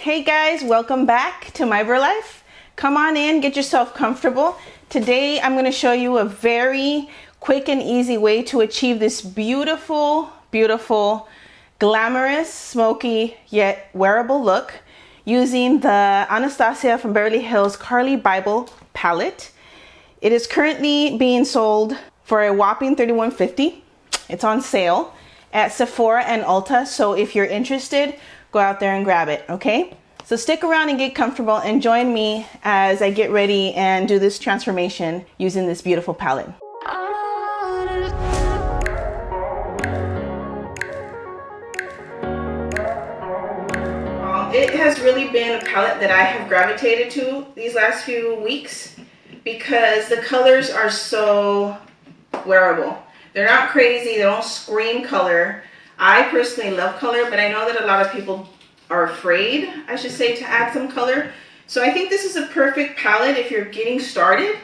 Hey guys, welcome back to My Ver Life. Come on in, get yourself comfortable. Today I'm going to show you a very quick and easy way to achieve this beautiful, glamorous, smoky, yet wearable look using the Anastasia from Beverly Hills Carli Bybel Palette. It is currently being sold for a whopping $31.50. It's on sale at Sephora and Ulta, so if you're interested, go out there and grab it, okay? So stick around and get comfortable and join me as I get ready and do this transformation using this beautiful palette. It has really been a palette that I have gravitated to these last few weeks because the colors are so wearable. They're not crazy, they don't scream color. I personally love color, but I know that a lot of people are afraid, I should say, to add some color. So I think this is a perfect palette if you're getting started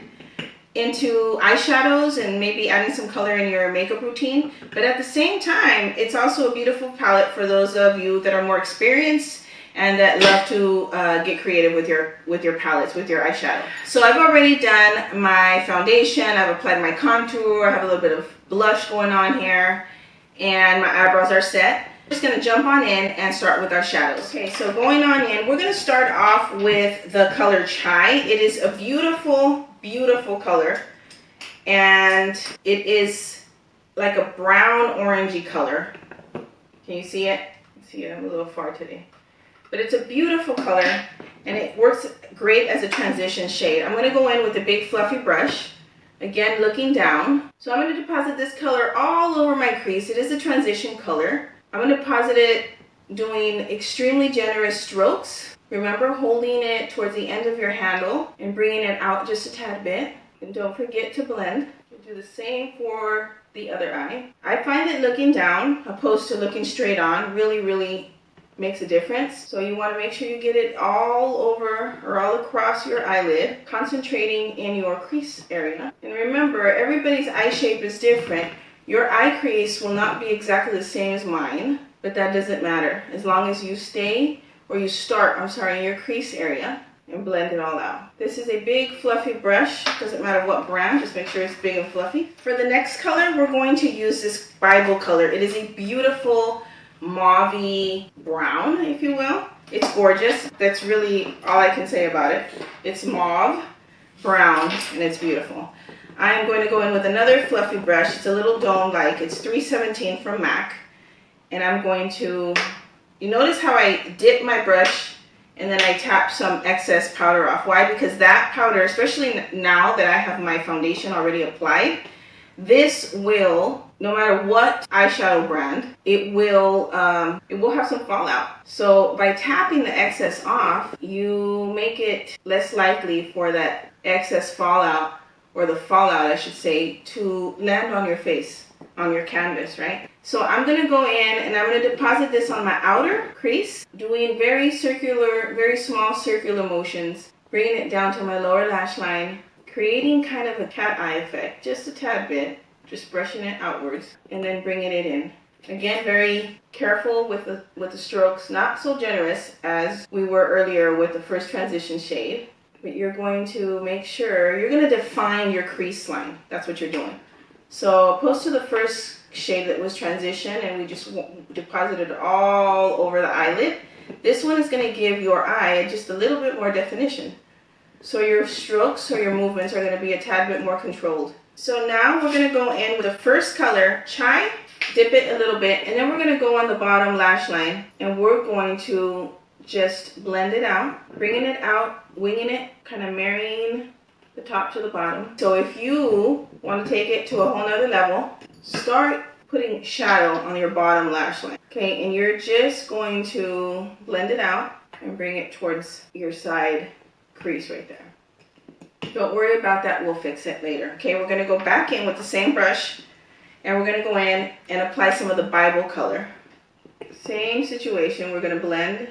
into eyeshadows and maybe adding some color in your makeup routine. But at the same time, it's also a beautiful palette for those of you that are more experienced and that love to get creative with your palettes, with your eyeshadow. So I've already done my foundation, I've applied my contour, I have a little bit of blush going on here, and my eyebrows are set. I'm just gonna jump on in and start with our shadows. Okay, so going on in, we're gonna start off with the color Chai. It is a beautiful, beautiful color, and it is like a brown orangey color. Can you see it? See it, I'm a little far today. But it's a beautiful color, and it works great as a transition shade. I'm gonna go in with a big fluffy brush. Again, looking down. So I'm going to deposit this color all over my crease. It is a transition color. I'm going to deposit it doing extremely generous strokes. Remember, holding it towards the end of your handle and bringing it out just a tad bit. And don't forget to blend. We'll do the same for the other eye. I find that looking down, opposed to looking straight on, really makes a difference. So you want to make sure you get it all over or all across your eyelid, concentrating in your crease area. And remember, everybody's eye shape is different. Your eye crease will not be exactly the same as mine, but that doesn't matter as long as you stay, or you start, in your crease area and blend it all out. This is a big fluffy brush, doesn't matter what brand, just make sure it's big and fluffy. For the next color, we're going to use this Bybel color. It is a beautiful mauve-y brown, if you will. It's gorgeous. That's really all I can say about it. It's mauve brown and it's beautiful. I'm going to go in with another fluffy brush. It's a little dome-like. It's 317 from MAC, and I'm going to, you notice how I dip my brush and then I tap some excess powder off. Why? Because that powder, especially now that I have my foundation already applied, this will, no matter what eyeshadow brand, it will have some fallout. So by tapping the excess off, you make it less likely for that excess fallout, or the fallout I should say, to land on your face, on your canvas, right? So I'm gonna go in and I'm gonna deposit this on my outer crease, doing very small circular motions, bringing it down to my lower lash line, creating kind of a cat eye effect, just a tad bit, just brushing it outwards and then bringing it in. Again, very careful with the strokes, not so generous as we were earlier with the first transition shade, but you're going to make sure, you're going to define your crease line. That's what you're doing. So opposed to the first shade that was transition and we just deposited it all over the eyelid, this one is going to give your eye just a little bit more definition. So your strokes or your movements are going to be a tad bit more controlled. So now we're going to go in with the first color, Chai, dip it a little bit, and then we're going to go on the bottom lash line and we're going to just blend it out, bringing it out, winging it, kind of marrying the top to the bottom. So if you want to take it to a whole nother level, start putting shadow on your bottom lash line. Okay, and you're just going to blend it out and bring it towards your side crease right there. Don't worry about that, we'll fix it later. Okay, we're going to go back in with the same brush and we're going to go in and apply some of the Bybel color. Same situation, we're going to blend,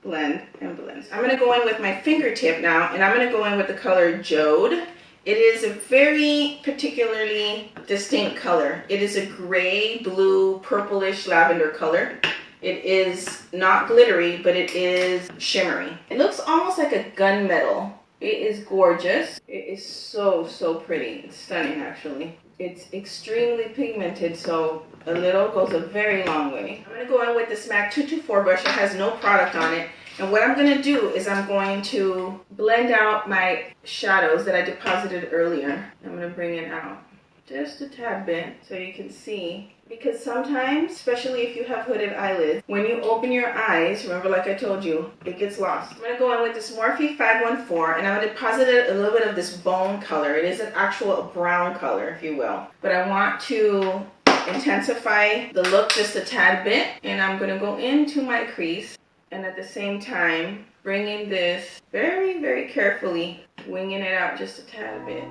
and blend. I'm going to go in with my fingertip now, and I'm going to go in with the color Jode. It is a very particularly distinct color. It is a gray, blue, purplish lavender color. It is not glittery, but it is shimmery. It looks almost like a gunmetal. It is gorgeous. It is so, so pretty. It's stunning, actually. It's extremely pigmented, so a little goes a very long way. I'm going to go in with this MAC 224 brush. It has no product on it. And what I'm going to do is I'm going to blend out my shadows that I deposited earlier. I'm going to bring it out just a tad bit so you can see. Because sometimes, especially if you have hooded eyelids, when you open your eyes, remember like I told you, it gets lost. I'm going to go in with this Morphe 514 and I'm going to deposit a little bit of this bone color. It is an actual brown color, if you will. But I want to intensify the look just a tad bit. And I'm going to go into my crease and at the same time, bringing this very, very carefully, winging it out just a tad bit.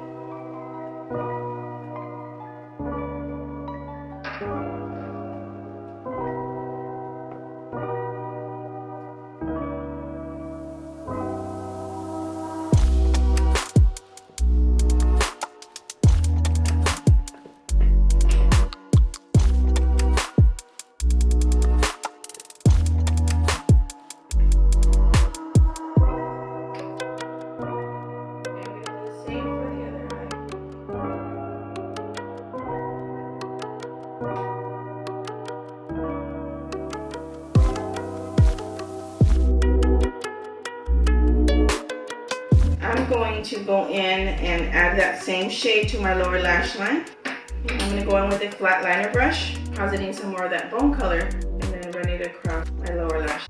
Going to go in and add that same shade to my lower lash line. I'm going to go in with a flat liner brush, depositing some more of that bone color, and then run it across my lower lash.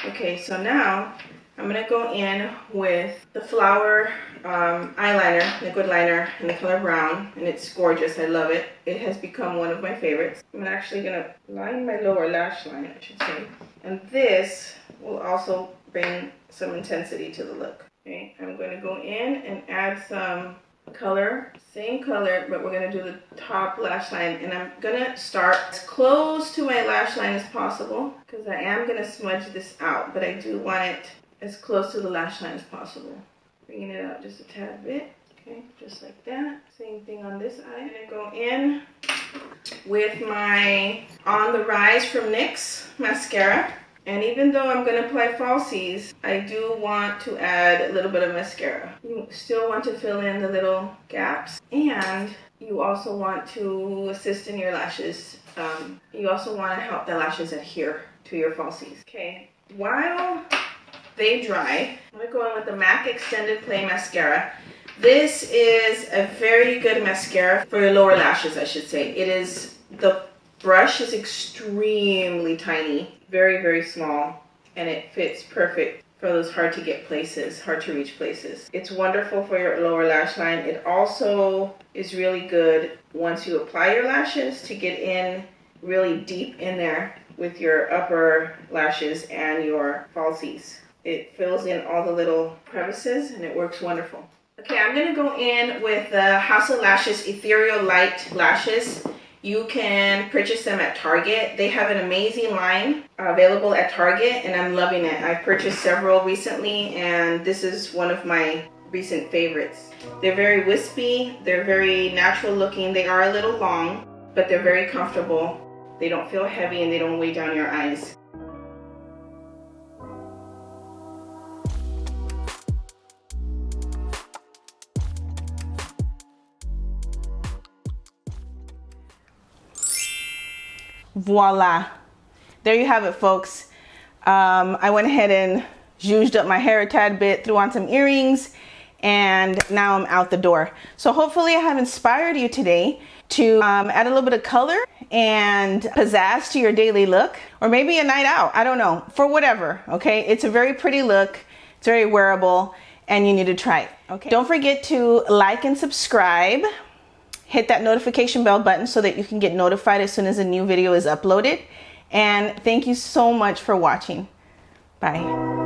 Okay, so now I'm going to go in with the Flower eyeliner, liquid liner in the color brown, and it's gorgeous. I love it. It has become one of my favorites. I'm actually going to line my lower lash line, I should say. And this will also bring some intensity to the look. Okay, I'm going to go in and add some color, same color, but we're going to do the top lash line. And I'm going to start as close to my lash line as possible because I am going to smudge this out, but I do want it as close to the lash line as possible. Bringing it out just a tad bit. Okay, just like that. Same thing on this eye. I'm going to go in with my On the Rise from NYX mascara. And even though I'm going to apply falsies, I do want to add a little bit of mascara. You still want to fill in the little gaps. And you also want to assist in your lashes. You also want to help the lashes adhere to your falsies. Okay, while they dry, I'm going to go in with the MAC Extended Play Mascara. This is a very good mascara for your lower lashes, I should say. It is, the brush is extremely tiny, very, very small, and it fits perfect for those hard to get places, hard to reach places. It's wonderful for your lower lash line. It also is really good once you apply your lashes to get in really deep in there with your upper lashes and your falsies. It fills in all the little crevices and it works wonderful. Okay, I'm going to go in with the House of Lashes Ethereal Light Lashes. You can purchase them at Target. They have an amazing line available at Target and I'm loving it. I've purchased several recently and this is one of my recent favorites. They're very wispy, they're very natural looking, they are a little long, but they're very comfortable. They don't feel heavy and they don't weigh down your eyes. Voila, there you have it, folks. I went ahead and zhuzhed up my hair a tad bit, threw on some earrings, and now I'm out the door. So hopefully I have inspired you today to add a little bit of color and pizzazz to your daily look, or maybe a night out, I don't know, for whatever, okay? It's a very pretty look, it's very wearable, and you need to try it, okay? Don't forget to like and subscribe. Hit that notification bell button so that you can get notified as soon as a new video is uploaded. And thank you so much for watching. Bye.